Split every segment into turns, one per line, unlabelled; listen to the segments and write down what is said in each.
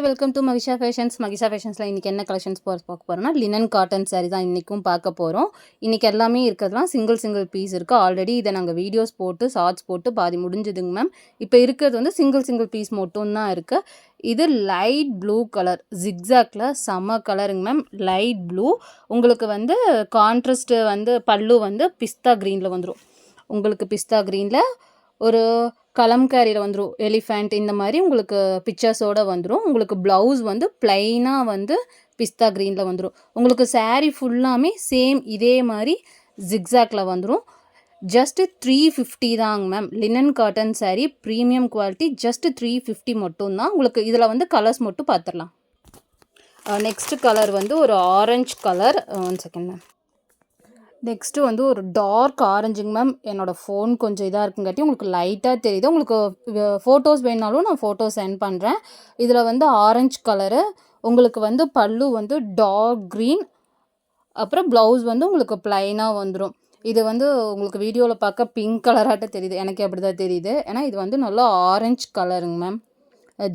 Welcome to Mahisha fashions. Mahisha ஃபேஷன்ஸில் இன்றைக்கி என்ன கலெக்ஷன்ஸ் பார்க்க போகிறோம்னா லினன் காட்டன் சாரீ தான் இன்றைக்கும் பார்க்க போகிறோம். இன்றைக்கி எல்லாமே இருக்கிறதுலாம் சிங்கிள் பீஸ் இருக்குது. ஆல்ரெடி இதை நாங்கள் வீடியோஸ் போட்டு ஷார்ட்ஸ் போட்டு பாதி முடிஞ்சுதுங்க மேம். இப்போ இருக்கிறது வந்து சிங்கிள் பீஸ் மட்டும்தான் இருக்குது. இது லைட் ப்ளூ கலர் ஜிக்ஸாக்டில் செம்ம கலருங்க மேம். லைட் ப்ளூ உங்களுக்கு வந்து கான்ட்ராஸ்ட்டு வந்து பல்லு வந்து பிஸ்தா க்ரீனில் வந்துடும். உங்களுக்கு பிஸ்தா க்ரீனில் ஒரு கலம்காரியில் வந்துடும், எலிஃபண்ட் இந்த மாதிரி உங்களுக்கு பிக்சர்ஸோடு வந்துடும். உங்களுக்கு ப்ளவுஸ் வந்து ப்ளைனாக வந்து பிஸ்தா க்ரீனில் வந்துடும். உங்களுக்கு சாரீ ஃபுல்லாமே சேம் இதே மாதிரி ஜிக்ஸாக்டில் வந்துடும். ஜஸ்ட்டு 350 தாங்க ma'am. Linen cotton sari premium quality. Just 350 மட்டும்தான். உங்களுக்கு இதில் வந்து கலர்ஸ் மட்டும் பார்த்துடலாம். நெக்ஸ்ட்டு கலர் வந்து ஒரு orange colour. 1 second ma'am. Next வந்து ஒரு டார்க் ஆரஞ்சுங்க மேம். என்னோடய ஃபோன் கொஞ்சம் இதாக இருக்குங்காட்டி உங்களுக்கு லைட்டாக தெரியுது. உங்களுக்கு ஃபோட்டோஸ் வேணுனாலும் நான் ஃபோட்டோ சென்ட் பண்ணுறேன். இதில் வந்து ஆரஞ்சு கலரு. உங்களுக்கு வந்து பல்லு வந்து டார்க் க்ரீன். அப்புறம் ப்ளவுஸ் வந்து உங்களுக்கு ப்ளைனாக வந்துடும். இது வந்து உங்களுக்கு வீடியோவில் பார்க்க பிங்க் கலராட்ட தெரியுது. எனக்கு அப்படி தான் தெரியுது. ஏன்னா இது வந்து நல்லா ஆரஞ்சு கலருங்க மேம்.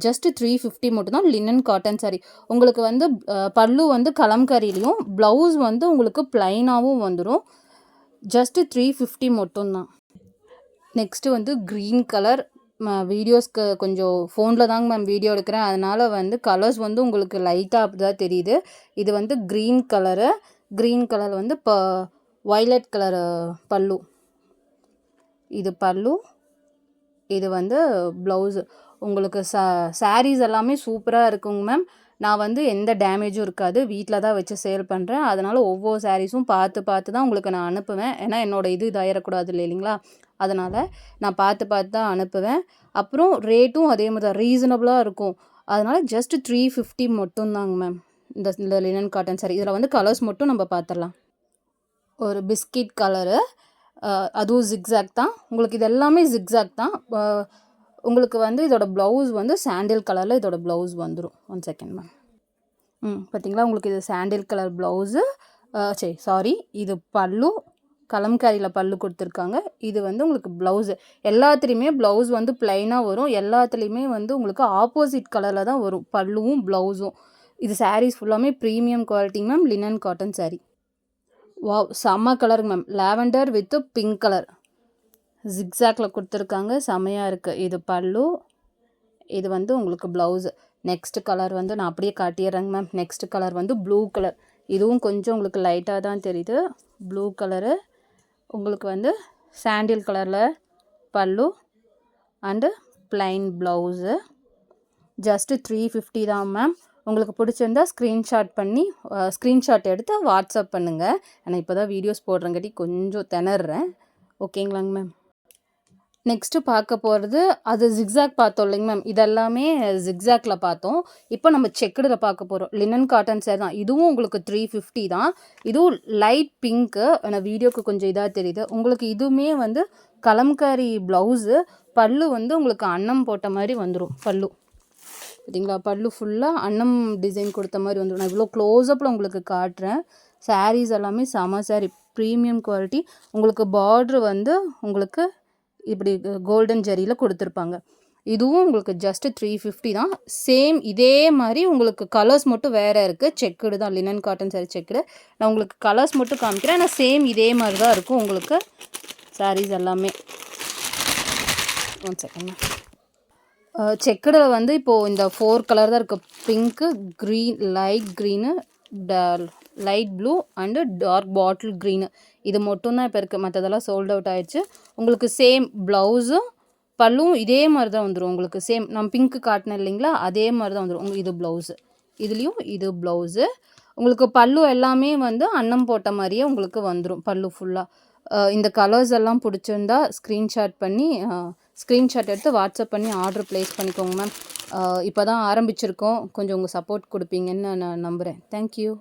ஜஸ்ட்டு 350 மட்டும்தான். Linen cotton sari. உங்களுக்கு வந்து பல்லு வந்து கலம்கரிலையும் ப்ளவுஸ் வந்து உங்களுக்கு ப்ளைனாகவும் வந்துடும். ஜஸ்ட்டு 350 மட்டும்தான். நெக்ஸ்ட்டு வந்து க்ரீன் கலர். வீடியோஸ்க்கு கொஞ்சம் ஃபோனில் தாங்க மேம் வீடியோ எடுக்கிறேன். அதனால் வந்து கலர்ஸ் வந்து உங்களுக்கு லைட்டாக அப்படி தான் தெரியுது. இது வந்து க்ரீன் கலரு. க்ரீன் கலர் வந்து வயலட் கலர் பல்லு. இது பல்லு. இது வந்து ப்ளவுஸு. உங்களுக்கு சாரீஸ் எல்லாமே சூப்பராக இருக்குங்க மேம். நான் வந்து எந்த டேமேஜும் இருக்காது. வீட்டில் தான் வச்சு சேல் பண்ணுறேன். அதனால் ஒவ்வொரு சாரீஸும் பார்த்து தான் உங்களுக்கு நான் அனுப்புவேன். ஏன்னா என்னோடய இது இதாயிடக்கூடாது இல்லைங்களா? அதனால் நான் பார்த்து தான் அனுப்புவேன். அப்புறம் ரேட்டும் அதே மாதிரி தான் ரீசனபுளாக இருக்கும். அதனால் ஜஸ்ட்டு 350 மட்டும்தாங்க மேம். இந்த லினன் காட்டன் சாரீ. இதில் வந்து கலர்ஸ் மட்டும் நம்ம பார்த்துடலாம். ஒரு பிஸ்கட் கலரு. அதுவும் ஜிக்ஸாக் தான். உங்களுக்கு இது எல்லாமே ஜிக்ஸாக் தான். உங்களுக்கு வந்து இதோட ப்ளவுஸ் வந்து சாண்டில் கலரில் இதோட ப்ளவுஸ் வந்துடும். 1 செகண்ட் மேம். பார்த்தீங்களா? உங்களுக்கு இது சாண்டில் கலர் ப்ளவுஸு. சாரி, இது பல்லு. கலம்காரியில் பல்லு கொடுத்துருக்காங்க. இது வந்து உங்களுக்கு ப்ளவுஸு. எல்லாத்துலேயுமே ப்ளவுஸ் வந்து ப்ளைனாக வரும். எல்லாத்துலேயுமே வந்து உங்களுக்கு ஆப்போசிட் கலரில் தான் வரும் பல்லுவும் ப்ளவுஸும். இது சாரீஸ் ஃபுல்லாமே ப்ரீமியம் குவாலிட்டிங்க ma'am. Linen cotton sari. Wow, செம்ம கலருங்க ma'am. Lavender with pink colour ஜிக்ஸாக்டில் கொடுத்துருக்காங்க. செம்மையாக இருக்குது. இது பல்லு. இது வந்து உங்களுக்கு ப்ளவுஸு. நெக்ஸ்ட் கலர் வந்து நான் அப்படியே காட்டிடுறேங்க மேம். நெக்ஸ்ட் கலர் வந்து ப்ளூ கலர். இதுவும் கொஞ்சம் உங்களுக்கு லைட்டாக தான் தெரியுது. Blue colour. உங்களுக்கு வந்து சாண்டில் கலரில் பல்லு அண்டு ப்ளைன் ப்ளவுஸு. ஜஸ்ட்டு 350 தான் மேம். உங்களுக்கு பிடிச்சிருந்தா ஸ்க்ரீன்ஷாட் எடுத்து வாட்ஸ்அப் பண்ணுங்கள். ஆனால் இப்போ தான் வீடியோஸ் போடுறங்காட்டி கொஞ்சம் திணறேன். ஓகேங்களாங்க மேம். நெக்ஸ்ட்டு பார்க்க போகிறது அது ஜிக்ஸாக் பார்த்தோம் இல்லைங்க மேம். இதெல்லாமே ஜிக்ஸாக்டில் பார்த்தோம். இப்போ நம்ம செக்குடில் பார்க்க போகிறோம். லினன் காட்டன் சாரீ தான். இதுவும் உங்களுக்கு 350 தான். இதுவும் லைட் பிங்க்கு. ஆனால் வீடியோக்கு கொஞ்சம் இதாக தெரியுது. உங்களுக்கு இதுவுமே வந்து கலம்காரி ப்ளவுஸு. பல்லு வந்து உங்களுக்கு அன்னம் போட்ட மாதிரி வந்துடும் பல்லு. பார்த்தீங்களா? பல்லு ஃபுல்லாக அன்னம் டிசைன் கொடுத்த மாதிரி வந்துடும். நான் இவ்வளோ க்ளோஸ்அப்பில் உங்களுக்கு காட்டுறேன். சாரீஸ் எல்லாமே செம சாரீ, ப்ரீமியம் குவாலிட்டி. உங்களுக்கு பார்ட்ரு வந்து உங்களுக்கு இப்படி கோல்டன் ஜரியில் கொடுத்துருப்பாங்க. இதுவும் உங்களுக்கு ஜஸ்ட்டு 350 தான். சேம் இதே மாதிரி உங்களுக்கு கலர்ஸ் மட்டும் வேறு இருக்குது. செக்குடு தான். Linen cotton sari checked. நான் உங்களுக்கு கலர்ஸ் மட்டும் காமிக்கிறேன். ஆனால் சேம் இதே மாதிரி தான் இருக்கும் உங்களுக்கு சாரீஸ் எல்லாமே. 1 செகண்ட். செக்குடில் வந்து இப்போது இந்த 4 கலர் தான் இருக்குது. Pink, green, light green, light blue and dark bottle green. இது மட்டும்தான் இப்போ இருக்குது. மற்றதெல்லாம் சோல்ட் அவுட் ஆகிடுச்சு. உங்களுக்கு சேம் ப்ளவுஸும் பல்லுவும் இதே மாதிரி தான் வந்துடும். உங்களுக்கு சேம் நான் பிங்க்கு காட்டினேன் இல்லைங்களா? அதே மாதிரி தான் வந்துடும். இது ப்ளவுஸு. இதுலேயும் இது ப்ளவுஸு. உங்களுக்கு பல்லு எல்லாமே வந்து அன்னம் போட்ட மாதிரியே உங்களுக்கு வந்துடும் பல்லு ஃபுல்லாக. இந்த கலர்ஸ் எல்லாம் பிடிச்சிருந்தா ஸ்க்ரீன்ஷாட் எடுத்து வாட்ஸ்அப் பண்ணி ஆர்டர் ப்ளேஸ் பண்ணிக்கோங்க மேம். இப்போ தான் ஆரம்பிச்சிருக்கோம். கொஞ்சம் உங்கள் சப்போர்ட் கொடுப்பீங்கன்னு நான் நம்புகிறேன். தேங்க்யூ.